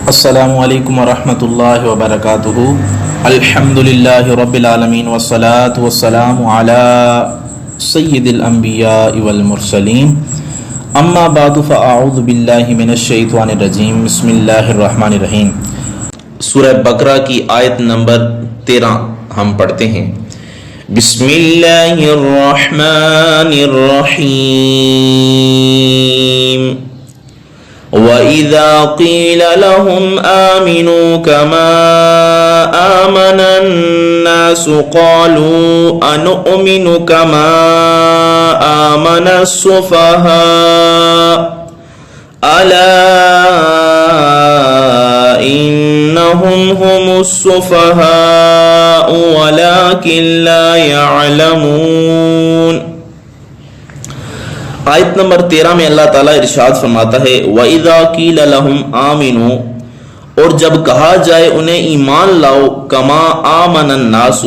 السلام علیکم ورحمۃ اللہ وبرکاتہ۔ الحمدللہ رب العالمین والصلاة والسلام علی سید الانبیاء والمرسلین، اما بعد فاعوذ باللہ من الشیطان الرجیم، بسم اللہ الرحمن الرحیم۔ سورہ بقرہ کی آیت نمبر 13 ہم پڑھتے ہیں۔ بسم اللہ الرحمن الرحیم۔ وَإِذَا قِيلَ لَهُمْ آمِنُوا كَمَا آمَنَ النَّاسُ قَالُوا أَنُؤْمِنُ كَمَا آمَنَ السُّفَهَاءُ أَلَا إِنَّهُمْ هُمُ السُّفَهَاءُ وَلَكِنْ لَا يَعْلَمُونَ۔ آیت نمبر 13 میں اللہ تعالیٰ ارشاد فرماتا ہے وَإِذَا قِيلَ لَهُمْ آمِنُوا، اور جب کہا جائے انہیں ایمان لاؤ، کما آمن الناس،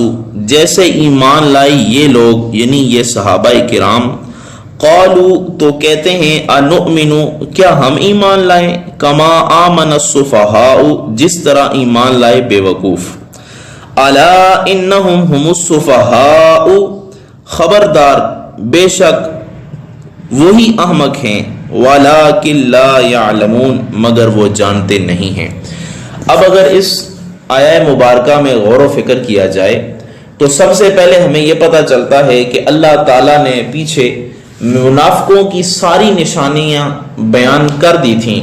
جیسے ایمان لائے یہ لوگ یعنی یہ صحابہ کرام، قالوا تو کہتے ہیں انؤمن، کیا ہم ایمان لائیں، کما آمن السفہاء، جس طرح ایمان لائے بے وقوف، الا انہم هم السفہاء، خبردار بے شک وہی احمق ہیں، وَلَٰكِن لَا يَعْلَمُونَ، مگر وہ جانتے نہیں ہیں۔ اب اگر اس آیہ مبارکہ میں غور و فکر کیا جائے تو سب سے پہلے ہمیں یہ پتہ چلتا ہے کہ اللہ تعالیٰ نے پیچھے منافقوں کی ساری نشانیاں بیان کر دی تھیں،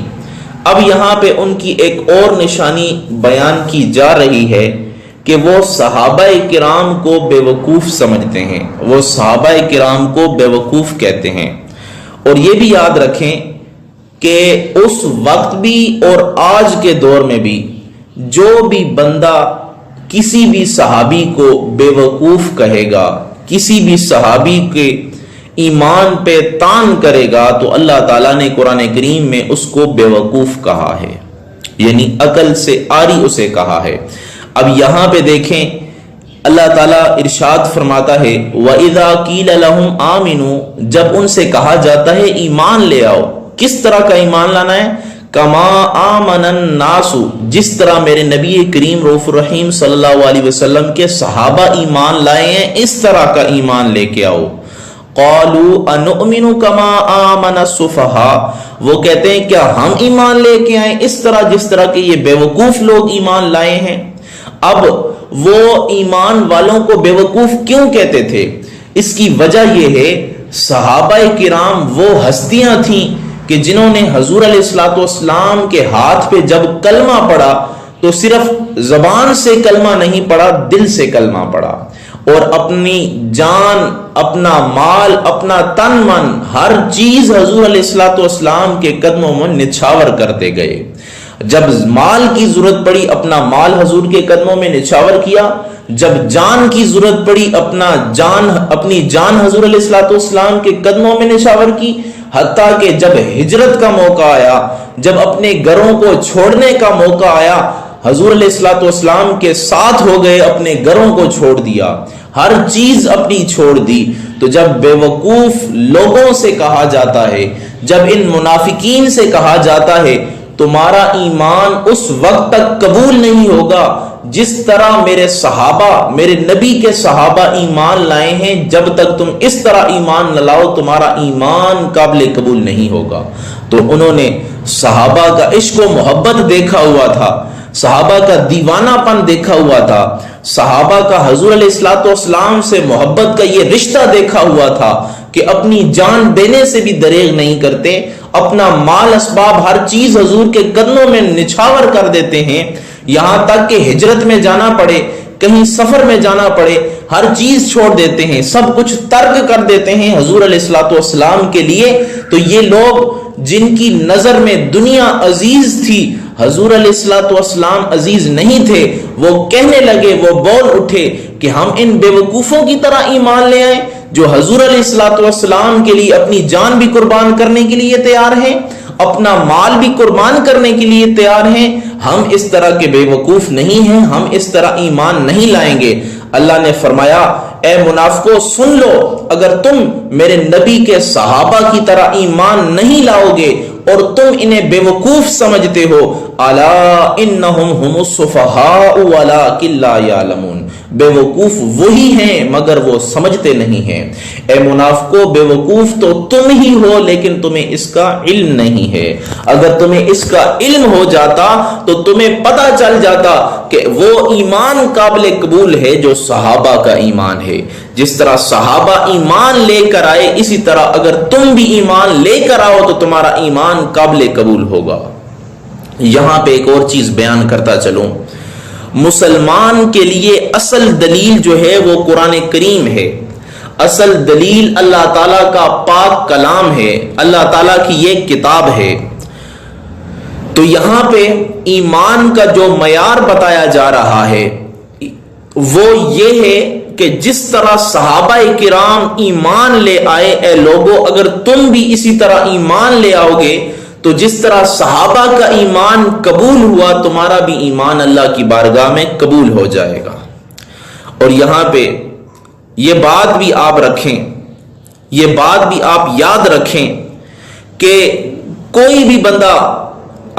اب یہاں پہ ان کی ایک اور نشانی بیان کی جا رہی ہے کہ وہ صحابہ کرام کو بے وقوف سمجھتے ہیں، وہ صحابہ کرام کو بے وقوف کہتے ہیں۔ اور یہ بھی یاد رکھیں کہ اس وقت بھی اور آج کے دور میں بھی جو بھی بندہ کسی بھی صحابی کو بے وقوف کہے گا، کسی بھی صحابی کے ایمان پہ طعن کرے گا، تو اللہ تعالیٰ نے قرآن کریم میں اس کو بے وقوف کہا ہے، یعنی عقل سے عاری اسے کہا ہے۔ اب یہاں پہ دیکھیں اللہ تعالیٰ ارشاد فرماتا ہے وَإِذَا قِيلَ لَهُمْ آمِنُوا، جب ان سے کہا جاتا ہے ایمان لے آؤ، کس طرح کا ایمان لانا ہے، کما آمن الناس، جس طرح میرے نبی کریم رؤوف الرحیم صلی اللہ علیہ وسلم کے صحابہ ایمان لائے ہیں، اس طرح کا ایمان لے کے آؤ۔ قالوا انؤمن کما آمن السفہاء، وہ کہتے ہیں کیا ہم ایمان لے کے آئیں اس طرح جس طرح کہ یہ بے وقوف لوگ ایمان لائے ہیں۔ اب وہ ایمان والوں کو بے وقوف کیوں کہتے تھے؟ اس کی وجہ یہ ہے صحابہ کرام وہ ہستیاں تھیں کہ جنہوں نے حضور علیہ الصلوۃ والسلام کے ہاتھ پہ جب کلمہ پڑھا تو صرف زبان سے کلمہ نہیں پڑھا، دل سے کلمہ پڑھا، اور اپنی جان، اپنا مال، اپنا تن من، ہر چیز حضور علیہ الصلوۃ والسلام کے قدموں میں نچھاور کرتے گئے۔ جب مال کی ضرورت پڑی اپنا مال حضور کے قدموں میں نچھاور کیا، جب جان کی ضرورت پڑی اپنی جان حضور علیہ الصلوۃ والسلام کے قدموں میں نچھاور کی، حتیٰ کہ جب ہجرت کا موقع آیا، جب اپنے گھروں کو چھوڑنے کا موقع آیا، حضور علیہ الصلوۃ والسلام کے ساتھ ہو گئے، اپنے گھروں کو چھوڑ دیا، ہر چیز اپنی چھوڑ دی۔ تو جب بے وقوف لوگوں سے کہا جاتا ہے، جب ان منافقین سے کہا جاتا ہے تمہارا ایمان اس وقت تک قبول نہیں ہوگا جس طرح میرے صحابہ، میرے نبی کے صحابہ ایمان لائے ہیں، جب تک تم اس طرح ایمان نہ لاؤ تمہارا ایمان قابل قبول نہیں ہوگا۔ تو انہوں نے صحابہ کا عشق و محبت دیکھا ہوا تھا، صحابہ کا دیوانہ پن دیکھا ہوا تھا، صحابہ کا حضور علیہ الصلوۃ والسلام سے محبت کا یہ رشتہ دیکھا ہوا تھا کہ اپنی جان دینے سے بھی دریغ نہیں کرتے، اپنا مال اسباب ہر چیز حضور کے قدموں میں نچھاور کر دیتے ہیں، یہاں تک کہ ہجرت میں جانا پڑے، کہیں سفر میں جانا پڑے، ہر چیز چھوڑ دیتے ہیں، سب کچھ ترک کر دیتے ہیں حضور علیہ الصلوۃ والسلام کے لیے۔ تو یہ لوگ جن کی نظر میں دنیا عزیز تھی، حضور علیہ الصلوۃ والسلام عزیز نہیں تھے، وہ کہنے لگے، وہ بول اٹھے کہ ہم ان بے وقوفوں کی طرح ایمان لے آئیں جو حضور علیہ الصلوۃ والسلام کے لیے اپنی جان بھی قربان کرنے کے لیے تیار ہیں، اپنا مال بھی قربان کرنے کے لیے تیار ہیں۔ ہم اس طرح کے بے وقوف نہیں ہیں، ہم اس طرح ایمان نہیں لائیں گے۔ اللہ نے فرمایا اے منافقو سن لو، اگر تم میرے نبی کے صحابہ کی طرح ایمان نہیں لاؤ گے اور تم انہیں بیوقوف سمجھتے ہو، الا انہم هم السفہاء ولکن لا یعلمون، بیوقوف وہی ہیں مگر وہ سمجھتے نہیں ہیں۔ اے منافقو، بیوقوف تو تم ہی ہو لیکن تمہیں اس کا علم نہیں ہے۔ اگر تمہیں اس کا علم ہو جاتا تو تمہیں پتہ چل جاتا کہ وہ ایمان قابل قبول ہے جو صحابہ کا ایمان ہے۔ جس طرح صحابہ ایمان لے کر آئے، اسی طرح اگر تم بھی ایمان لے کر آؤ تو تمہارا ایمان قابل قبول ہوگا۔ یہاں پہ ایک اور چیز بیان کرتا چلوں، مسلمان کے لیے اصل دلیل جو ہے وہ قرآن کریم ہے، اصل دلیل اللہ تعالیٰ کا پاک کلام ہے، اللہ تعالیٰ کی یہ کتاب ہے۔ تو یہاں پہ ایمان کا جو معیار بتایا جا رہا ہے وہ یہ ہے کہ جس طرح صحابہ کرام ایمان لے آئے، اے لوگو اگر تم بھی اسی طرح ایمان لے آؤ گے تو جس طرح صحابہ کا ایمان قبول ہوا، تمہارا بھی ایمان اللہ کی بارگاہ میں قبول ہو جائے گا۔ اور یہاں پہ یہ بات بھی آپ رکھیں، یہ بات بھی آپ یاد رکھیں کہ کوئی بھی بندہ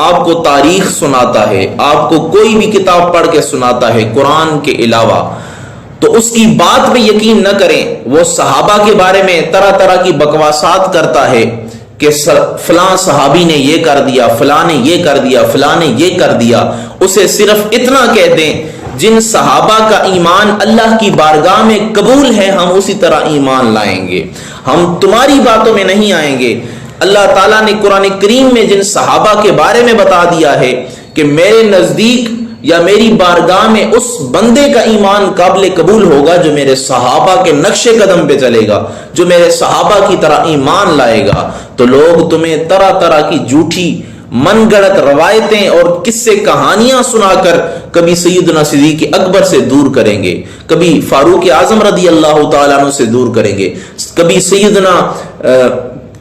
آپ کو تاریخ سناتا ہے، آپ کو کوئی بھی کتاب پڑھ کے سناتا ہے قرآن کے علاوہ، تو اس کی بات پہ یقین نہ کریں۔ وہ صحابہ کے بارے میں طرح طرح کی بکواسات کرتا ہے کہ فلاں صحابی نے یہ کر دیا، فلاں نے یہ کر دیا، فلاں نے یہ کر دیا۔ اسے صرف اتنا کہہ دیں جن صحابہ کا ایمان اللہ کی بارگاہ میں قبول ہے ہم اسی طرح ایمان لائیں گے، ہم تمہاری باتوں میں نہیں آئیں گے۔ اللہ تعالیٰ نے قرآن کریم میں جن صحابہ کے بارے میں بتا دیا ہے کہ میرے نزدیک یا میری بارگاہ میں اس بندے کا ایمان قابل قبول ہوگا جو میرے صحابہ کے نقش قدم پہ چلے گا، جو میرے صحابہ کی طرح ایمان لائے گا۔ تو لوگ تمہیں طرح طرح کی جھوٹی من گڑت روایتیں اور قصے کہانیاں سنا کر کبھی سیدنا صدیق اکبر سے دور کریں گے، کبھی فاروق اعظم رضی اللہ تعالیٰ عنہ سے دور کریں گے، کبھی سیدنا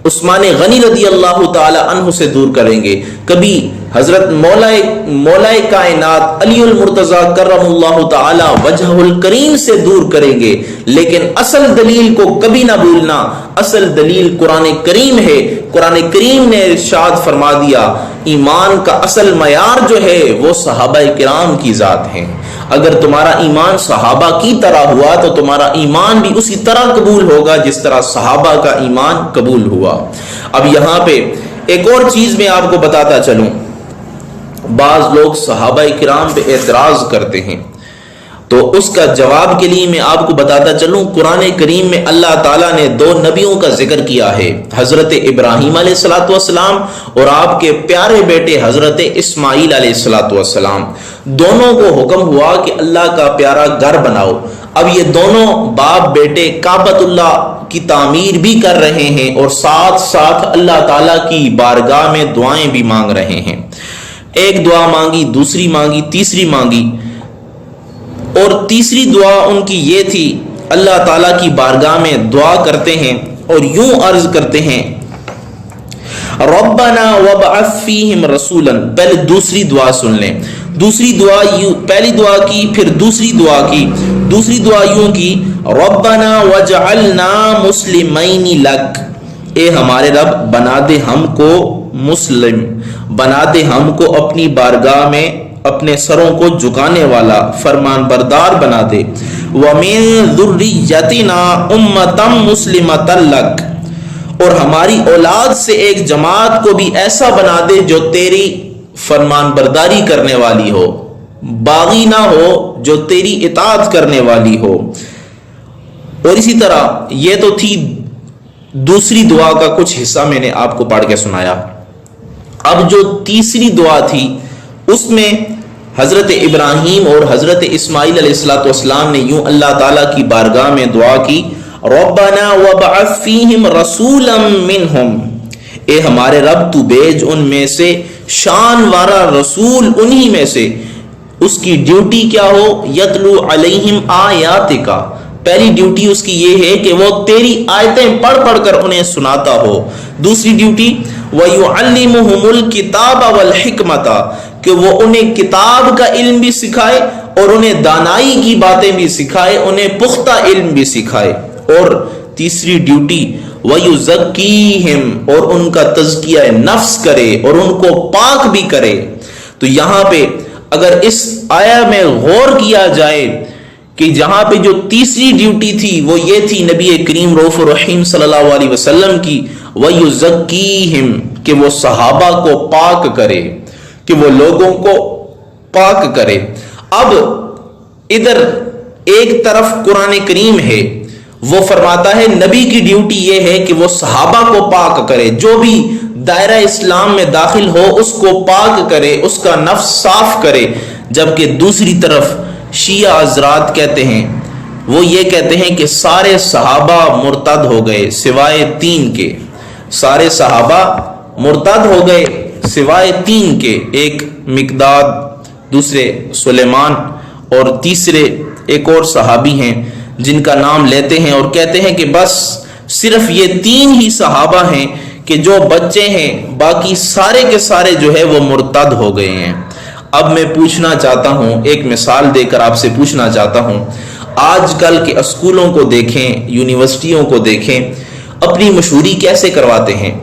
عثمان غنی رضی اللہ تعالی عنہ سے دور کریں گے، کبھی حضرت مولا کائنات علی المرتضی کرم اللہ تعالی وجہ الکریم سے دور کریں گے، لیکن اصل دلیل کو کبھی نہ بھولنا۔ اصل دلیل قرآن کریم ہے۔ قرآن کریم نے ارشاد فرما دیا ایمان کا اصل معیار جو ہے وہ صحابہ کرام کی ذات ہیں۔ اگر تمہارا ایمان صحابہ کی طرح ہوا تو تمہارا ایمان بھی اسی طرح قبول ہوگا جس طرح صحابہ کا ایمان قبول ہوا۔ اب یہاں پہ ایک اور چیز میں آپ کو بتاتا چلوں، بعض لوگ صحابہ کرام پہ اعتراض کرتے ہیں، تو اس کا جواب کے لیے میں آپ کو بتاتا چلوں قرآن کریم میں اللہ تعالیٰ نے دو نبیوں کا ذکر کیا ہے، حضرت ابراہیم علیہ الصلوۃ والسلام اور آپ کے پیارے بیٹے حضرت اسماعیل علیہ الصلوۃ والسلام۔ دونوں کو حکم ہوا کہ اللہ کا پیارا گھر بناؤ۔ اب یہ دونوں باپ بیٹے کعبۃ اللہ کی تعمیر بھی کر رہے ہیں اور ساتھ ساتھ اللہ تعالیٰ کی بارگاہ میں دعائیں بھی مانگ رہے ہیں۔ ایک دعا مانگی، دوسری مانگی، تیسری مانگی، اور تیسری دعا ان کی یہ تھی، اللہ تعالیٰ کی بارگاہ میں دعا کرتے ہیں اور یوں عرض کرتے ہیں ربنا وابعث فیہم رسولا۔ پہلے دوسری دعا سن لیں، دوسری دعا پہلی دعا کی پھر دوسری دعا کی، دوسری دعا یوں کی ربنا وجعلنا مسلمین لک، اے ہمارے رب بنا دے ہم کو مسلم، بنا دے ہم کو اپنی بارگاہ میں اپنے سروں کو جھکانے والا فرمان بردار بنا دے، وَمِن ذُرِّيَّتِنَا أُمَّةً مُسْلِمَةً لَكَ، اور ہماری اولاد سے ایک جماعت کو بھی ایسا بنا دے جو تیری فرمان برداری کرنے والی ہو، باغی نہ ہو، جو تیری اطاعت کرنے والی ہو۔ اور اسی طرح یہ تو تھی دوسری دعا کا کچھ حصہ میں نے آپ کو پڑھ کے سنایا۔ اب جو تیسری دعا تھی اس میں حضرت ابراہیم اور حضرت اسماعیل علیہ السلام نے یوں اللہ تعالیٰ کی بارگاہ میں دعا کی ربنا وابعث فیہم رسولا منہم، اے ہمارے رب تو بھیج ان میں سے شان والا رسول انہی میں سے، اس کی ڈیوٹی کیا ہو یتلو علیہم آیاتک، پہلی ڈیوٹی اس کی یہ ہے کہ وہ تیری آیتیں پڑھ پڑھ کر انہیں سناتا ہو، دوسری ڈیوٹی وَيُعَلِّمُهُمُ الْكِتَابَ وَالْحِكْمَةَ، کہ وہ انہیں کتاب کا علم بھی سکھائے اور انہیں دانائی کی باتیں بھی سکھائے، انہیں پختہ علم بھی سکھائے، اور تیسری ڈیوٹی وَيُزَكِّيهِمْ اور ان کا تزکیہ نفس کرے اور ان کو پاک بھی کرے۔ تو یہاں پہ اگر اس آیا میں غور کیا جائے کہ جہاں پہ جو تیسری ڈیوٹی تھی وہ یہ تھی نبی کریم رؤوف الرحیم صلی اللہ علیہ وسلم کی، وَيُزَكِّيهِمْ کہ وہ صحابہ کو پاک کرے، کہ وہ لوگوں کو پاک کرے۔ اب ادھر ایک طرف قرآن کریم ہے، وہ فرماتا ہے نبی کی ڈیوٹی یہ ہے کہ وہ صحابہ کو پاک کرے، جو بھی دائرہ اسلام میں داخل ہو اس کو پاک کرے، اس کا نفس صاف کرے۔ جبکہ دوسری طرف شیعہ حضرات کہتے ہیں، وہ یہ کہتے ہیں کہ سارے صحابہ مرتد ہو گئے سوائے 3 کے، سارے صحابہ مرتد ہو گئے سوائے 3 کے، ایک مقداد، دوسرے سلیمان اور تیسرے ایک اور صحابی ہیں جن کا نام لیتے ہیں اور کہتے ہیں کہ بس صرف یہ 3 ہی صحابہ ہیں کہ جو بچے ہیں، باقی سارے کے سارے جو ہے وہ مرتد ہو گئے ہیں۔ اب میں پوچھنا چاہتا ہوں، ایک مثال دے کر آپ سے پوچھنا چاہتا ہوں، آج کل کے اسکولوں کو دیکھیں، یونیورسٹیوں کو دیکھیں، اپنی مشہوری کیسے کرواتے ہیں؟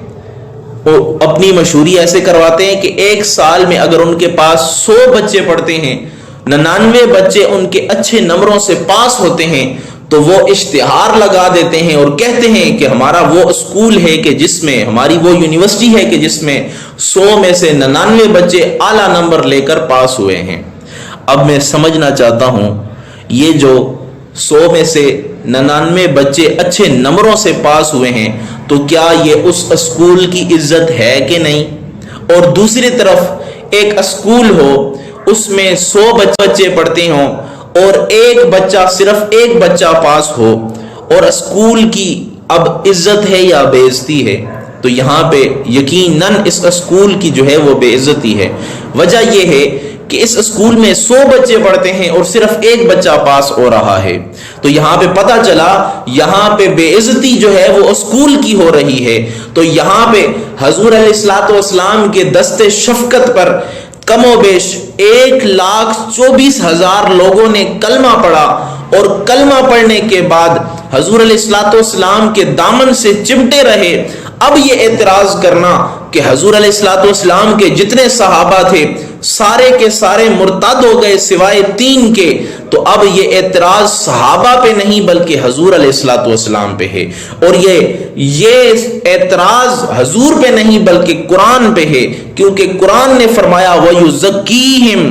وہ اپنی مشہوری ایسے کرواتے ہیں کہ ایک سال میں اگر ان کے پاس 100 بچے پڑھتے ہیں، 99 بچے ان کے اچھے نمبروں سے پاس ہوتے ہیں، تو وہ اشتہار لگا دیتے ہیں اور کہتے ہیں کہ ہمارا وہ اسکول ہے کہ جس میں، ہماری وہ یونیورسٹی ہے کہ جس میں 100 میں سے 99 بچے اعلیٰ نمبر لے کر پاس ہوئے ہیں۔ اب میں سمجھنا چاہتا ہوں، یہ جو 100 میں سے 99 بچے اچھے نمبروں سے پاس ہوئے ہیں، تو کیا یہ اس اسکول کی عزت ہے کہ نہیں؟ اور دوسری طرف ایک اسکول ہو، اس میں 100 بچے پڑھتے ہوں اور صرف ایک بچہ پاس ہو، اور اسکول کی اب عزت ہے یا بے عزتی ہے؟ تو یہاں پہ یقیناً اس اسکول کی جو ہے وہ بے عزتی ہے۔ وجہ یہ ہے کہ اس اسکول میں 100 بچے پڑھتے ہیں اور صرف ایک بچہ پاس ہو رہا ہے، تو یہاں پہ پتہ چلا یہاں پہ بے عزتی جو ہے وہ اسکول کی ہو رہی ہے۔ تو یہاں پہ حضور علیہ الصلوۃ والسلام کے دست شفقت پر کم و بیش 1,24,000 لوگوں نے کلمہ پڑھا، اور کلمہ پڑھنے کے بعد حضور علیہ الصلوۃ والسلام کے دامن سے چمٹے رہے۔ اب یہ اعتراض کرنا کہ حضور علیہ الصلوۃ والسلام کے جتنے صحابہ تھے سارے کے سارے مرتد ہو گئے سوائے 3 کے، تو اب یہ اعتراض صحابہ پہ نہیں بلکہ حضور علیہ الصلوۃ والسلام پہ ہے، اور یہ اعتراض حضور پہ نہیں بلکہ قرآن پہ ہے، کیونکہ قرآن نے فرمایا وَيُزَكِّيهِمْ،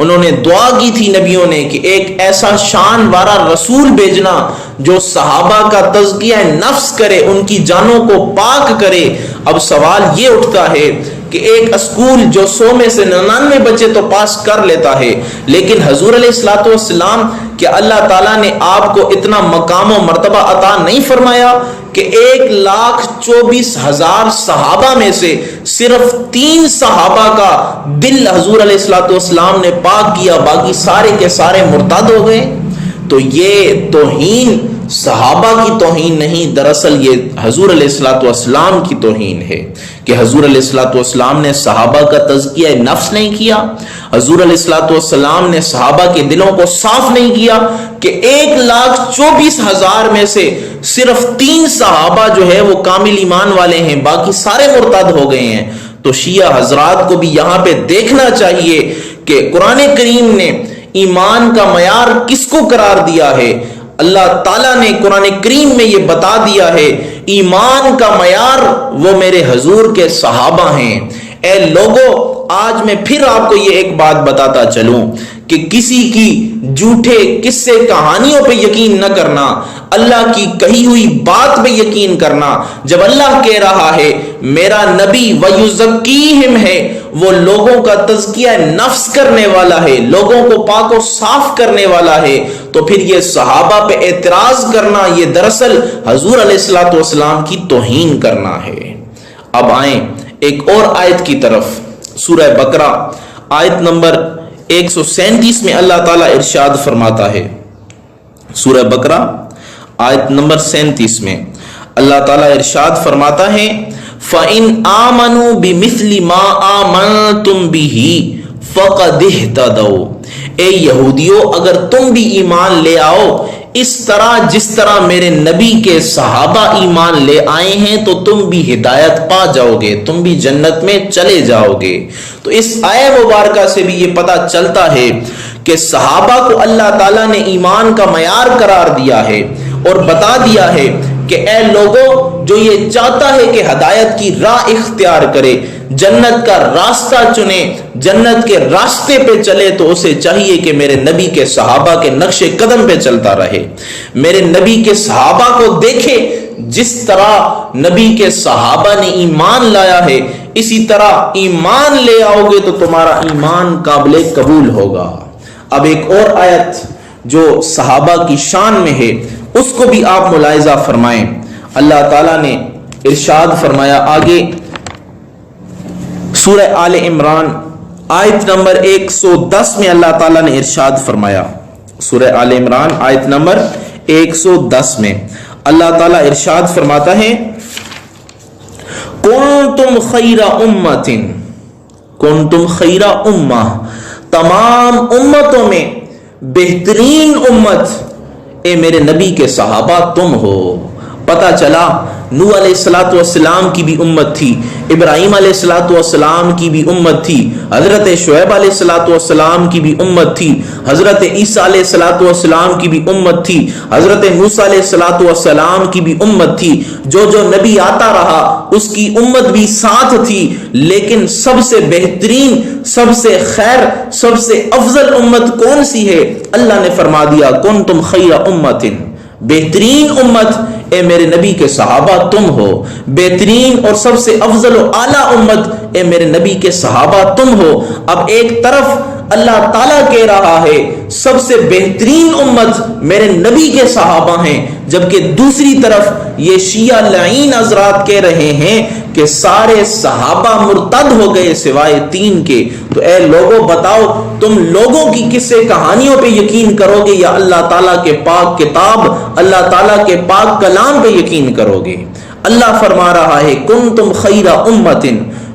انہوں نے دعا کی تھی نبیوں نے کہ ایک ایسا شان وارا رسول بھیجنا جو صحابہ کا تزکیہ نفس کرے، ان کی جانوں کو پاک کرے۔ اب سوال یہ اٹھتا ہے کہ ایک اسکول جو 100 میں سے 99 بچے تو پاس کر لیتا ہے، لیکن حضور علیہ الصلوۃ والسلام کیا اللہ تعالیٰ نے آپ کو اتنا مقام و مرتبہ عطا نہیں فرمایا کہ 1,24,000 صحابہ میں سے صرف 3 صحابہ کا دل حضور علیہ الصلوۃ والسلام نے پاک کیا، باقی سارے کے سارے مرتد ہو گئے؟ تو یہ توہین صحابہ کی توہین نہیں، دراصل یہ حضور علیہ الصلوۃ والسلام کی توہین ہے کہ حضور علیہ الصلوۃ والسلام نے صحابہ کا تزکیہ نفس نہیں کیا، حضور علیہ الصلوۃ والسلام نے صحابہ کے دلوں کو صاف نہیں کیا کہ 1,24,000 میں سے صرف 3 صحابہ جو ہے وہ کامل ایمان والے ہیں، باقی سارے مرتد ہو گئے ہیں۔ تو شیعہ حضرات کو بھی یہاں پہ دیکھنا چاہیے کہ قرآن کریم نے ایمان کا معیار کس کو قرار دیا ہے؟ اللہ تعالیٰ نے قرآن کریم میں یہ بتا دیا ہے ایمان کا معیار وہ میرے حضور کے صحابہ ہیں۔ اے لوگو، آج میں پھر آپ کو یہ ایک بات بتاتا چلوں کہ کسی کی جھوٹے قصے کہانیوں پہ یقین نہ کرنا، اللہ کی کہی ہوئی بات پہ یقین کرنا۔ جب اللہ کہہ رہا ہے میرا نبی وَيُزَكِّيهِمْ ہے، وہ لوگوں کا تزکیہ نفس کرنے والا ہے، لوگوں کو پاک و صاف کرنے والا ہے، تو پھر یہ صحابہ پہ اعتراض کرنا یہ دراصل حضور علیہ الصلوۃ والسلام کی توہین کرنا ہے۔ اب آئیں ایک اور آیت کی طرف، سورہ بقرہ آیت نمبر 137 میں اللہ تعالیٰ ارشاد فرماتا ہے، سورہ بقرہ آیت نمبر 37 میں اللہ تعالیٰ ارشاد فرماتا ہے فَإِنْ آمَنُوا بِمِثْلِ مَا آمَنْتُمْ بِهِ فَقَدِ اهْتَدَوْا، اے یہودیو اگر تم بھی ایمان لے آؤ اس طرح جس طرح میرے نبی کے صحابہ ایمان لے آئے ہیں تو تم بھی ہدایت پا جاؤ گے، تم بھی جنت میں چلے جاؤ گے۔ تو اس آیہ مبارکہ سے بھی یہ پتہ چلتا ہے کہ صحابہ کو اللہ تعالیٰ نے ایمان کا معیار قرار دیا ہے اور بتا دیا ہے کہ اے لوگوں، جو یہ چاہتا ہے کہ ہدایت کی راہ اختیار کرے، جنت کا راستہ چنے، جنت کے راستے پہ چلے، تو اسے چاہیے کہ میرے نبی کے صحابہ کے نقش قدم پہ چلتا رہے، میرے نبی کے صحابہ کو دیکھے۔ جس طرح نبی کے صحابہ نے ایمان لایا ہے، اسی طرح ایمان لے آؤ گے تو تمہارا ایمان قابل قبول ہوگا۔ اب ایک اور آیت جو صحابہ کی شان میں ہے اس کو بھی آپ ملاحظہ فرمائیں۔ اللہ تعالیٰ نے ارشاد فرمایا آگے سورہ آل عمران آیت نمبر 110 میں اللہ تعالیٰ نے ارشاد فرمایا، سورہ آل عمران آیت نمبر 110 میں اللہ تعالیٰ ارشاد فرماتا ہے کنتم خیر امت، کنتم خیر امہ، تمام امتوں میں بہترین امت اے میرے نبی کے صحابہ تم ہو۔ پتہ چلا نوح علیہ الصلوۃ والسلام کی بھی امت تھی، ابراہیم علیہ الصلوۃ والسلام کی بھی امت تھی، حضرت شعیب علیہ الصلوۃ والسلام کی بھی امت تھی، حضرت عیسیٰ علیہ الصلوۃ والسلام کی بھی امت تھی، حضرت موسیٰ علیہ الصلوۃ والسلام کی بھی امت تھی۔ جو جو نبی آتا رہا اس کی امت بھی ساتھ تھی، لیکن سب سے بہترین، سب سے خیر، سب سے افضل امت کون سی ہے؟ اللہ نے فرما دیا کنتم خیر امت، بہترین امت اے میرے نبی کے صحابہ تم ہو، بہترین اور سب سے افضل و اعلیٰ امت اے میرے نبی کے صحابہ تم ہو۔ اب ایک طرف اللہ تعالیٰ کہہ رہا ہے سب سے بہترین امت میرے نبی کے صحابہ ہیں، جبکہ دوسری طرف یہ شیعہ لعین حضرات کہہ رہے ہیں کہ سارے صحابہ مرتد ہو گئے سوائے 3 کے۔ تو اے لوگوں بتاؤ تم لوگوں کی قصے کہانیوں پہ یقین کرو گے یا اللہ تعالیٰ کے پاک کتاب، اللہ تعالیٰ کے پاک کلام پہ یقین کرو گے؟ اللہ فرما رہا ہے کنتم خیر امت،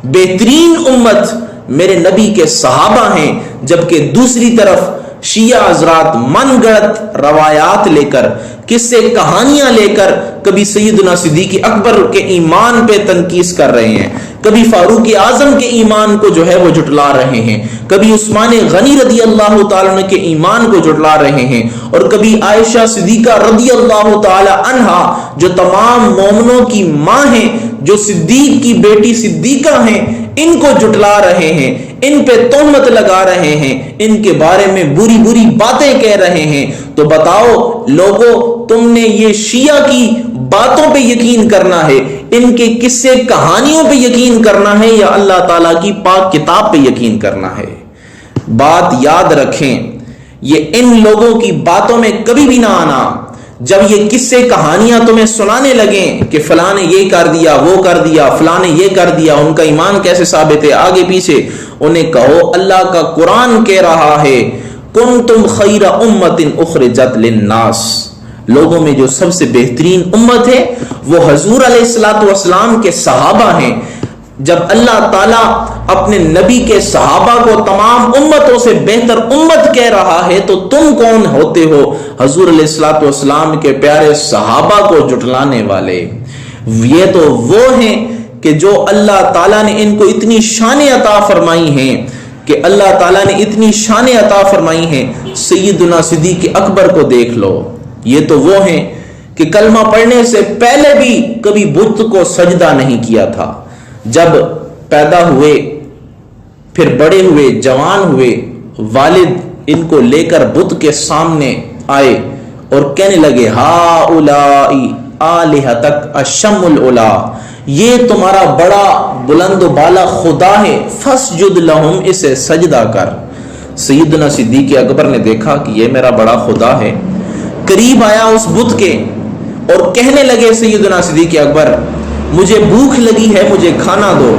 بہترین امت میرے نبی کے صحابہ ہیں، جبکہ دوسری طرف شیعہ حضرات من گڑت روایات لے کر، قصے کہانیاں لے کر کبھی سیدنا صدیق اکبر کے ایمان پہ تنقیس کر رہے ہیں، کبھی فاروق اعظم کے ایمان کو جو ہے وہ جھٹلا رہے ہیں، کبھی عثمان غنی رضی اللہ تعالیٰ عنہ کے ایمان کو جھٹلا رہے ہیں، اور کبھی عائشہ صدیقہ رضی اللہ تعالیٰ عنہا جو تمام مومنوں کی ماں ہیں، جو صدیق کی بیٹی صدیقہ ہیں، ان کو جھٹلا رہے ہیں، ان پہ تہمت لگا رہے ہیں، ان کے بارے میں بری بری باتیں کہہ رہے ہیں۔ تو بتاؤ لوگوں تم نے یہ شیعہ کی باتوں پہ یقین کرنا ہے، ان کے قصے کہانیوں پہ یقین کرنا ہے، یا اللہ تعالیٰ کی پاک کتاب پہ یقین کرنا ہے؟ بات یاد رکھیں، یہ ان لوگوں کی باتوں میں کبھی بھی نہ آنا۔ جب یہ قصے کہانیاں تمہیں سنانے لگیں کہ فلاں نے یہ کر دیا، وہ کر دیا، فلاں نے یہ کر دیا، ان کا ایمان کیسے ثابت ہے، آگے پیچھے، انہیں کہو اللہ کا قرآن کہہ رہا ہے کنتم خیر امت اخرجت للناس، لوگوں میں جو سب سے بہترین امت ہے وہ حضور علیہ الصلوۃ والسلام کے صحابہ ہیں۔ جب اللہ تعالیٰ اپنے نبی کے صحابہ کو تمام امتوں سے بہتر امت کہہ رہا ہے تو تم کون ہوتے ہو حضور علیہ الصلوۃ والسلام کے پیارے صحابہ کو جھٹلانے والے؟ یہ تو وہ ہیں کہ جو اللہ تعالیٰ نے ان کو اتنی شانیں عطا فرمائی ہیں، کہ اللہ تعالیٰ نے اتنی شانیں عطا فرمائی ہیں۔ سیدنا صدیق اکبر کو دیکھ لو، یہ تو وہ ہیں کہ کلمہ پڑھنے سے پہلے بھی کبھی بت کو سجدہ نہیں کیا تھا، جب پیدا ہوئے، پھر بڑے ہوئے، جوان ہوئے، والد ان کو لے کر بت کے سامنے آئے اور کہنے لگے ہؤلاء آلہتک اشم العلا، یہ تمہارا بڑا بلند و بالا خدا ہے، فسجد لہم، اسے سجدہ کر۔ سیدنا صدیق اکبر نے دیکھا کہ یہ میرا بڑا خدا ہے، قریب آیا اس بت کے اور کہنے لگے سیدنا صدیق اکبر مجھے بھوک لگی ہے، مجھے کھانا دو،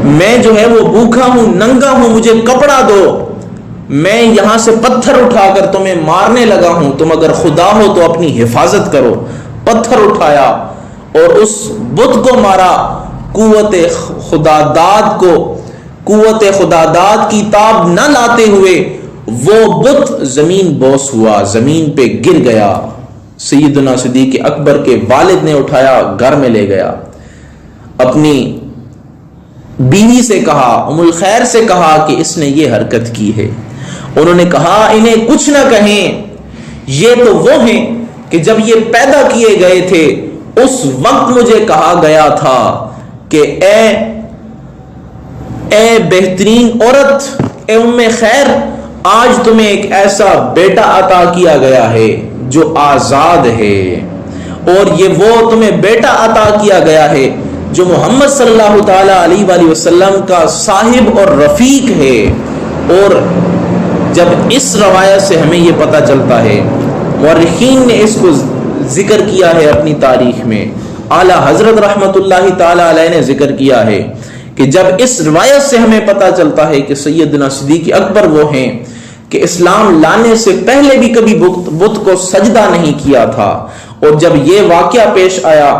میں جو ہے وہ بھوکا ہوں، ننگا ہوں، مجھے کپڑا دو، میں یہاں سے پتھر اٹھا کر تمہیں مارنے لگا ہوں، تم اگر خدا ہو تو اپنی حفاظت کرو۔ پتھر اٹھایا اور اس بت کو مارا، قوت خدا داد کی تاب نہ لاتے ہوئے وہ بت زمین بوس ہوا، زمین پہ گر گیا۔ سیدنا صدیق اکبر کے والد نے اٹھایا، گھر میں لے گیا، اپنی بیوی سے کہا، ام الخیر سے کہا کہ اس نے یہ حرکت کی ہے۔ انہوں نے کہا انہیں کچھ نہ کہیں، یہ تو وہ ہیں کہ جب یہ پیدا کیے گئے تھے اس وقت مجھے کہا گیا تھا کہ اے بہترین عورت، اے ام خیر، آج تمہیں ایک ایسا بیٹا عطا کیا گیا ہے جو آزاد ہے، اور یہ وہ تمہیں بیٹا عطا کیا گیا ہے جو محمد صلی اللہ تعالی علیہ وآلہ وسلم کا صاحب اور رفیق ہے۔ اور جب اس روایت سے ہمیں یہ پتہ چلتا ہے، مورخین نے اس کو ذکر کیا ہے اپنی تاریخ میں، اعلیٰ حضرت رحمت اللہ تعالی علیہ نے ذکر کیا ہے کہ جب اس روایت سے ہمیں پتہ چلتا ہے کہ سیدنا صدیق اکبر وہ ہیں کہ اسلام لانے سے پہلے بھی کبھی بت کو سجدہ نہیں کیا تھا، اور جب یہ واقعہ پیش آیا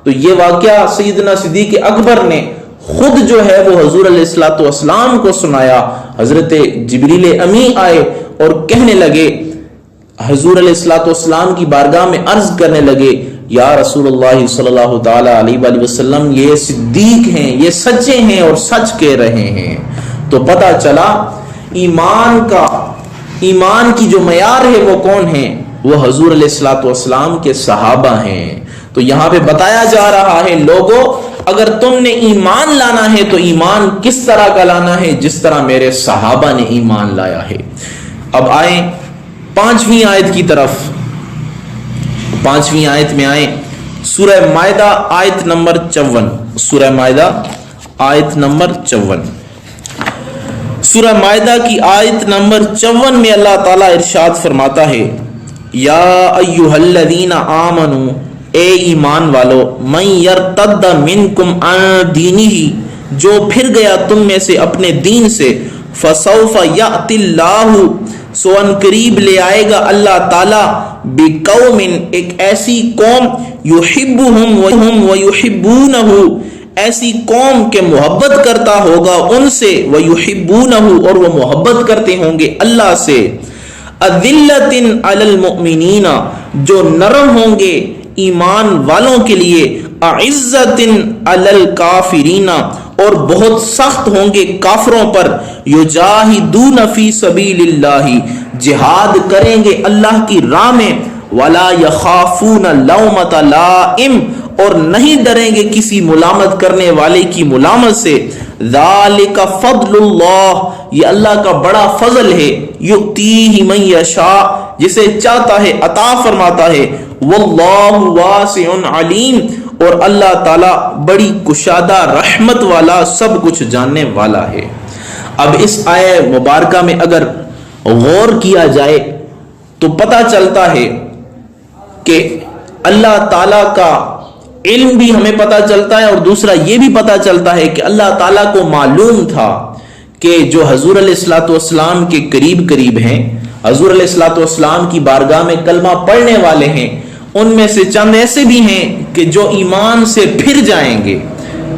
تو یہ واقعہ سیدنا صدیق اکبر نے خود جو ہے وہ حضور علیہ الصلوۃ والسلام کو سنایا۔ حضرت جبریل امی آئے اور کہنے لگے، حضور علیہ الصلوۃ والسلام کی بارگاہ میں عرض کرنے لگے، یا رسول اللہ صلی اللہ تعالی علیہ وآلہ وسلم، یہ صدیق ہیں، یہ سچے ہیں اور سچ کہہ رہے ہیں۔ تو پتہ چلا ایمان کی جو معیار ہے وہ کون ہے؟ وہ حضور علیہ الصلوۃ والسلام کے صحابہ ہیں۔ تو یہاں پہ بتایا جا رہا ہے، لوگوں اگر تم نے ایمان لانا ہے تو ایمان کس طرح کا لانا ہے؟ جس طرح میرے صحابہ نے ایمان لایا ہے۔ اب آئیں 5ویں آیت کی طرف۔ 5ویں آیت میں آئیں، سورہ مائدہ آیت نمبر 54۔ سورہ مائدہ آیت نمبر 54۔ سورہ مائدہ کی آیت نمبر 54 میں اللہ تعالیٰ ارشاد فرماتا ہے، یا ایھا الذین آمنوا، اے ایمان والو، من یرتد منکم عن دینہ، جو پھر گیا تم میں سے اپنے دین سے، فسوف یأتی اللہ، سو ان قریب لے آئے گا اللہ تعالیٰ، بقوم، ایک ایسی قوم، یحبہم ویحبونہ، ایسی قوم کے محبت کرتا ہوگا ان سے، ویحبونہ، اور وہ محبت کرتے ہوں گے اللہ سے، اذلۃ علی المؤمنین، جو نرم ہوں گے ایمان والوں کے لیے، اعزۃ علی الکافرین، اور بہت سخت ہوں گے کافروں پر، یجاہدون فی سبیل اللہ، جہاد کریں گے اللہ کی راہ میں، ولا یخافون لومۃ لائم، اور نہیں ڈریں گے کسی ملامت کرنے والے کی ملامت سے، ذالک فضل اللہ، یہ اللہ کا بڑا فضل ہے، یؤتیہ من یشاء، جسے چاہتا ہے عطا فرماتا ہے، واللہ واسع علیم، اور اللہ تعالیٰ بڑی کشادہ رحمت والا، سب کچھ جاننے والا ہے۔ اب اس آیہ مبارکہ میں اگر غور کیا جائے تو پتہ چلتا ہے کہ اللہ تعالیٰ کا علم بھی ہمیں پتہ چلتا ہے، اور دوسرا یہ بھی پتہ چلتا ہے کہ اللہ تعالیٰ کو معلوم تھا کہ جو حضور علیہ الصلوۃ والسلام کے قریب ہیں، حضور علیہ الصلوۃ والسلام کی بارگاہ میں کلمہ پڑھنے والے ہیں، ان میں سے چند ایسے بھی ہیں کہ جو ایمان سے پھر جائیں گے۔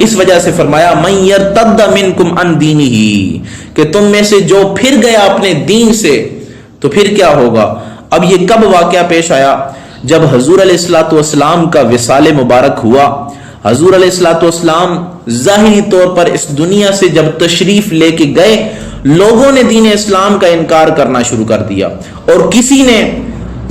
اس وجہ سے فرمایا من یرتد منکم عن دینہ، کہ تم میں سے جو پھر گیا اپنے دین سے، تو پھر کیا ہوگا؟ اب یہ کب واقعہ پیش آیا؟ جب حضور علیہ الصلوۃ والسلام کا وصال مبارک ہوا۔ حضور علیہ الصلوۃ والسلام ظاہری طور پر اس دنیا سے جب تشریف لے کے گئے، لوگوں نے دین اسلام کا انکار کرنا شروع کر دیا، اور کسی نے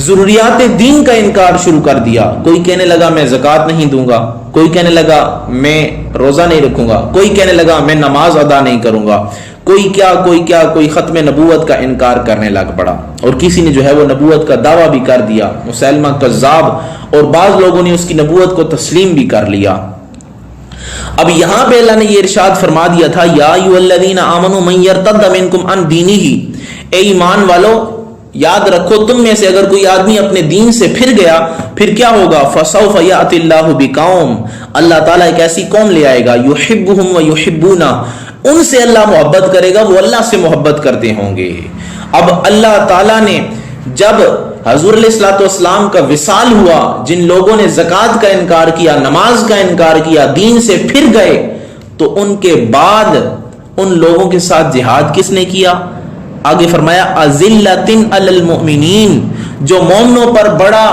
ضروریات دین کا انکار شروع کر دیا۔ کوئی کہنے لگا میں زکوٰۃ نہیں دوں گا، کوئی کہنے لگا میں روزہ نہیں رکھوں گا، کوئی کہنے لگا میں نماز ادا نہیں کروں گا، کوئی ختم نبوت کا انکار کرنے لگ پڑا، اور کسی نے جو ہے وہ نبوت کا دعویٰ بھی کر دیا، مسیلمہ کذاب، اور بعض لوگوں نے اس کی نبوت کو تسلیم بھی کر لیا۔ اب یہاں پہ اللہ نے یہ ارشاد فرما دیا تھا، یا ایھا الذین آمنوا من یرتد منکم عن دینہ، اے ایمان والو یاد رکھو تم میں سے اگر کوئی آدمی اپنے دین سے پھر گیا، پھر کیا ہوگا؟ فسوف یأتی اللہ بقوم، اللہ تعالیٰ ایک ایسی قوم لے آئے گا، یحبہم ویحبونہ، ان سے اللہ محبت کرے گا، وہ اللہ سے محبت کرتے ہوں گے۔ اب اللہ تعالیٰ نے جب حضور علیہ الصلوۃ والسلام کا وصال ہوا، جن لوگوں نے زکوٰۃ کا انکار کیا، نماز کا انکار کیا، دین سے پھر گئے، تو ان کے بعد ان لوگوں کے ساتھ جہاد کس نے کیا؟ آگے فرمایا اذلۃ علی المؤمنین، جو مومنوں پر بڑا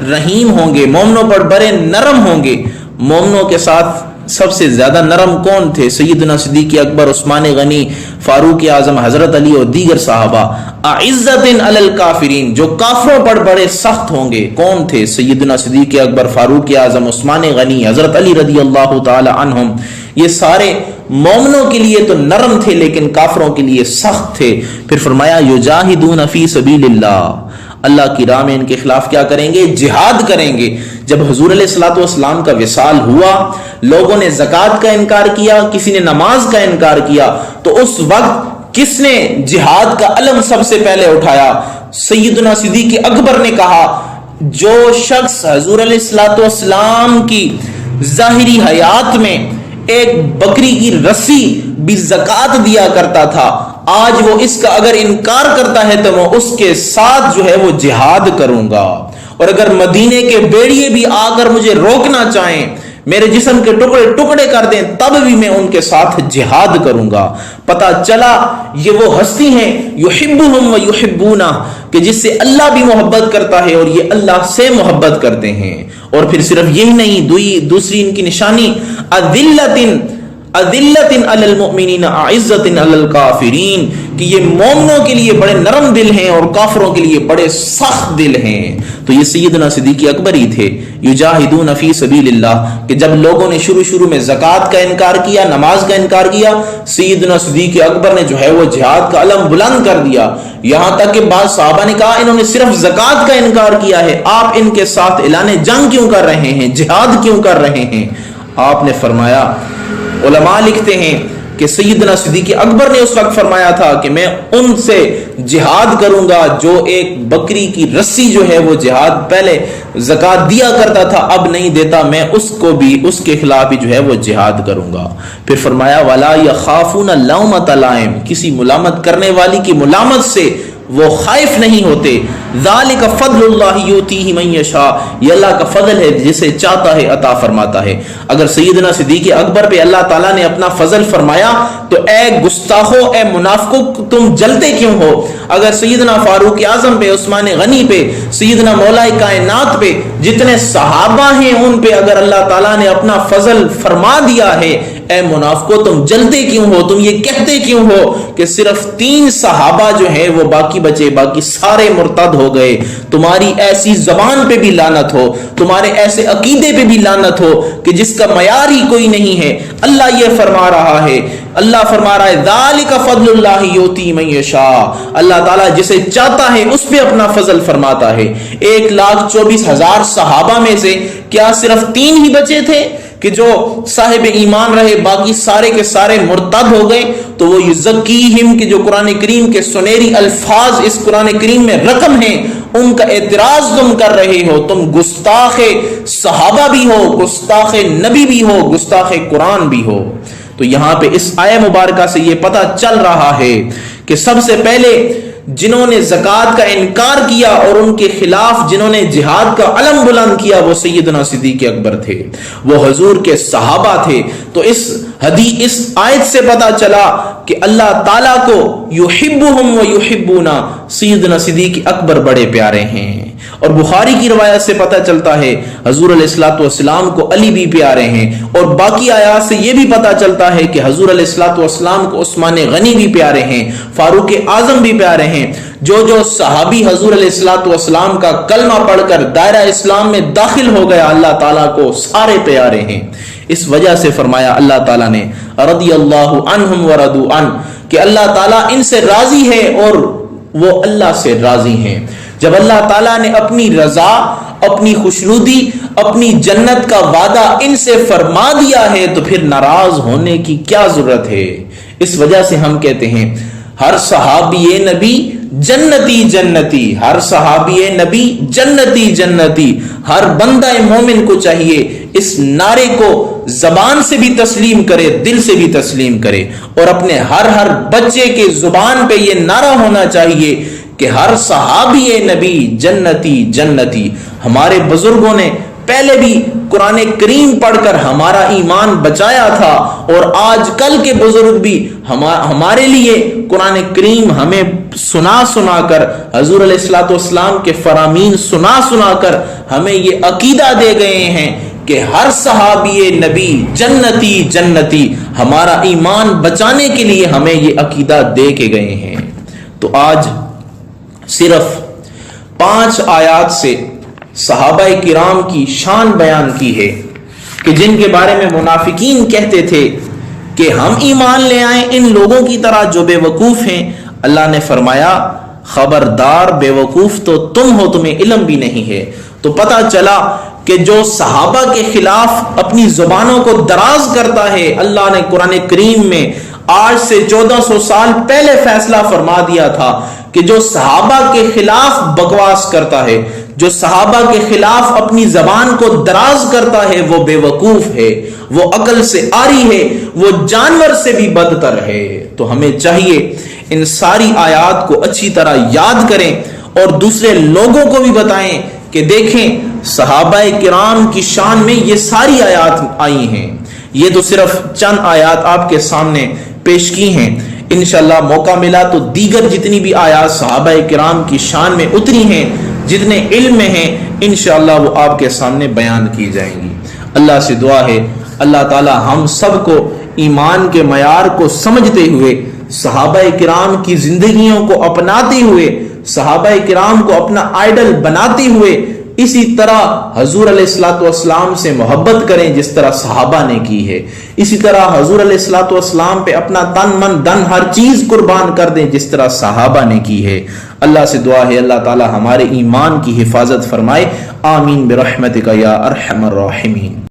رحیم ہوں گے، مومنوں پر بڑے نرم ہوں گے۔ مومنوں کے ساتھ سب سے زیادہ نرم کون تھے؟ سیدنا صدیق اکبر، عثمان غنی، فاروق اعظم، حضرت علی اور دیگر صحابہ۔ اعزۃ علی الکافرین، جو کافروں پر بڑے سخت ہوں گے، کون تھے؟ سیدنا صدیق اکبر، فاروق اعظم، عثمان غنی، حضرت علی رضی اللہ تعالی عنہم۔ یہ سارے مومنوں کے لیے تو نرم تھے لیکن کافروں کے لیے سخت تھے۔ پھر فرمایا یجاہدون فی سبیل اللہ، اللہ کی راہ میں ان کے خلاف کیا کریں گے؟ جہاد کریں گے۔ جب حضور علیہ الصلوۃ والسلام کا وصال ہوا، لوگوں نے زکوٰۃ کا انکار کیا، کسی نے نماز کا انکار کیا، تو اس وقت کس نے جہاد کا علم سب سے پہلے اٹھایا؟ سیدنا صدیق اکبر نے کہا جو شخص حضور علیہ الصلوۃ والسلام کی ظاہری حیات میں ایک بکری کی رسی بھی زکوٰۃ دیا کرتا تھا، آج وہ اس کا اگر انکار کرتا ہے تو میں اس کے ساتھ جو ہے وہ جہاد کروں گا، اور اگر مدینے کے بیڑیے بھی آ کر مجھے روکنا چاہیں، میرے جسم کے ٹکڑے ٹکڑے کر دیں، تب بھی میں ان کے ساتھ جہاد کروں گا۔ پتہ چلا یہ وہ ہستی ہیں یحبہم و یحبونہ، کہ جس سے اللہ بھی محبت کرتا ہے اور یہ اللہ سے محبت کرتے ہیں۔ اور پھر صرف یہی نہیں، دوسری ان کی نشانی اذلۃ علی المؤمنین اعزۃ علی الکافرین، کہ یہ مومنوں کے لیے بڑے نرم دل ہیں اور کافروں کے لیے بڑے سخت دل ہیں۔ تو یہ سیدنا صدیق اکبر ہی تھے، یجاہدون فی سبیل اللہ، کہ جب لوگوں نے شروع میں زکوٰۃ کا انکار کیا، نماز کا انکار کیا، سیدنا صدیق اکبر نے جو ہے وہ جہاد کا علم بلند کر دیا۔ یہاں تک کہ بعض صحابہ نے کہا انہوں نے صرف زکوٰۃ کا انکار کیا ہے، آپ ان کے ساتھ اعلان جنگ کیوں کر رہے ہیں، جہاد کیوں کر رہے ہیں؟ آپ نے فرمایا، علماء لکھتے ہیں کہ سیدنا صدیق اکبر نے اس وقت فرمایا تھا کہ میں ان سے جہاد کروں گا جو ایک بکری کی رسی جو ہے وہ جہاد پہلے زکوٰۃ دیا کرتا تھا اب نہیں دیتا، میں اس کو بھی، اس کے خلاف بھی جو ہے وہ جہاد کروں گا۔ پھر فرمایا وَلَا يَخَافُونَ لَوْمَةَ لَائِمٍ، کسی ملامت کرنے والی کی ملامت سے وہ خائف نہیں ہوتے۔ ذالک فضل اللہ یؤتیہ من یشاء، یہ اللہ کا فضل ہے جسے چاہتا ہے عطا فرماتا ہے۔ اگر سیدنا صدیق اکبر پہ اللہ تعالیٰ نے اپنا فضل فرمایا تو اے گستاخو، اے منافقو، تم جلتے کیوں ہو؟ اگر سیدنا فاروق اعظم پہ، عثمان غنی پہ، سیدنا مولا کائنات پہ، جتنے صحابہ ہیں ان پہ اگر اللہ تعالیٰ نے اپنا فضل فرما دیا ہے، اے منافقو تم جلتے کیوں ہو؟ تم یہ کہتے کیوں ہو کہ صرف 3 صحابہ جو ہیں وہ باقی بچے، باقی سارے مرتد ہو گئے؟ تمہاری ایسی زبان پہ بھی لعنت ہو، تمہارے ایسے عقیدے پہ بھی لعنت ہو کہ جس کا معیار ہی کوئی نہیں ہے۔ اللہ یہ فرما رہا ہے، اللہ فرما رہا ہے ذالک فضل اللہ یؤتی من یشاء، اللہ تعالیٰ جسے چاہتا ہے اس پہ اپنا فضل فرماتا ہے۔ 1,24,000 صحابہ میں سے کیا صرف 3 ہی بچے تھے کہ جو صاحب ایمان رہے، باقی سارے کے سارے مرتد ہو گئے؟ تو وہ یزکیہم کہ جو قرآن کریم کے سنہری الفاظ اس قرآن کریم میں رقم ہیں، ان کا اعتراض تم کر رہے ہو، تم گستاخ صحابہ بھی ہو، گستاخ نبی بھی ہو، گستاخ قرآن بھی ہو۔ تو یہاں پہ اس آیہ مبارکہ سے یہ پتہ چل رہا ہے کہ سب سے پہلے جنہوں نے زکوٰۃ کا انکار کیا اور ان کے خلاف جنہوں نے جہاد کا علم بلند کیا وہ سیدنا صدیق اکبر تھے، وہ حضور کے صحابہ تھے۔ تو اس آیت سے پتا چلا کہ اللہ تعالیٰ کو یحبہم و یحبونا، سیدنا صدیق اکبر بڑے پیارے ہیں۔ اور بخاری کی روایت سے پتہ چلتا ہے حضور علیہ الصلوۃ والسلام کو علی بھی پیارے ہیں، اور باقی آیات سے یہ بھی پتہ چلتا ہے کہ حضور علیہ الصلوۃ والسلام کو عثمان غنی بھی پیارے ہیں، فاروق اعظم بھی پیارے ہیں۔ جو صحابی حضور علیہ الصلوۃ والسلام کا کلمہ پڑھ کر دائرہ اسلام میں داخل ہو گیا، اللہ تعالیٰ کو سارے پیارے ہیں۔ اس وجہ سے فرمایا اللہ تعالیٰ نے رضی اللہ عنہم ورضوا عنہ، کہ اللہ تعالیٰ ان سے راضی ہے اور وہ اللہ سے راضی ہیں۔ جب اللہ تعالیٰ نے اپنی رضا، اپنی خوشنودی، اپنی جنت کا وعدہ ان سے فرما دیا ہے تو پھر ناراض ہونے کی کیا ضرورت ہے؟ اس وجہ سے ہم کہتے ہیں ہر صحابی نبی جنتی جنتی، ہر صحابی نبی جنتی جنتی۔ ہر بندہ مومن کو چاہیے اس نعرے کو زبان سے بھی تسلیم کرے، دل سے بھی تسلیم کرے، اور اپنے ہر بچے کے زبان پہ یہ نعرہ ہونا چاہیے کہ ہر صحابی نبی جنتی جنتی۔ ہمارے بزرگوں نے پہلے بھی قرآن کریم پڑھ کر ہمارا ایمان بچایا تھا، اور آج کل کے بزرگ بھی ہمارے لیے قرآن کریم ہمیں سنا کر، حضور علیہ الصلوۃ والسلام کے فرامین سنا کر ہمیں یہ عقیدہ دے گئے ہیں کہ ہر صحابی نبی جنتی، ہمارا ایمان بچانے کے لیے ہمیں یہ عقیدہ دے کے گئے ہیں۔ تو آج صرف 5 آیات سے صحابہ کرام کی شان بیان کی ہے کہ جن کے بارے میں منافقین کہتے تھے کہ ہم ایمان لے آئیں ان لوگوں کی طرح جو بے وقوف ہیں۔ اللہ نے فرمایا خبردار، بے وقوف تو تم ہو، تمہیں علم بھی نہیں ہے۔ تو پتہ چلا کہ جو صحابہ کے خلاف اپنی زبانوں کو دراز کرتا ہے، اللہ نے قرآن کریم میں آج سے 1400 سال پہلے فیصلہ فرما دیا تھا کہ جو صحابہ کے خلاف بکواس کرتا ہے، جو صحابہ کے خلاف اپنی زبان کو دراز کرتا ہے، وہ بے وقوف ہے، وہ عقل سے عاری ہے، وہ جانور سے بھی بدتر ہے۔ تو ہمیں چاہیے ان ساری آیات کو اچھی طرح یاد کریں اور دوسرے لوگوں کو بھی بتائیں کہ دیکھیں صحابہ کرام کی شان میں یہ ساری آیات آئی ہیں۔ یہ تو صرف چند آیات آپ کے سامنے پیش کی ہیں، انشاءاللہ موقع ملا تو دیگر جتنی بھی آیات صحابہ کرام کی شان میں اتری ہیں، جتنے علم میں ہیں، انشاءاللہ وہ آپ کے سامنے بیان کی جائیں گی۔ اللہ سے دعا ہے اللہ تعالی ہم سب کو ایمان کے معیار کو سمجھتے ہوئے، صحابہ کرام کی زندگیوں کو اپناتے ہوئے، صحابہ کرام کو اپنا آئیڈل بناتے ہوئے اسی طرح حضور علیہ الصلوۃ والسلام سے محبت کریں جس طرح صحابہ نے کی ہے، اسی طرح حضور علیہ الصلوۃ والسلام پہ اپنا تن من دن ہر چیز قربان کر دیں جس طرح صحابہ نے کی ہے۔ اللہ سے دعا ہے اللہ تعالی ہمارے ایمان کی حفاظت فرمائے، آمین برحمتک یا ارحم الراحمین۔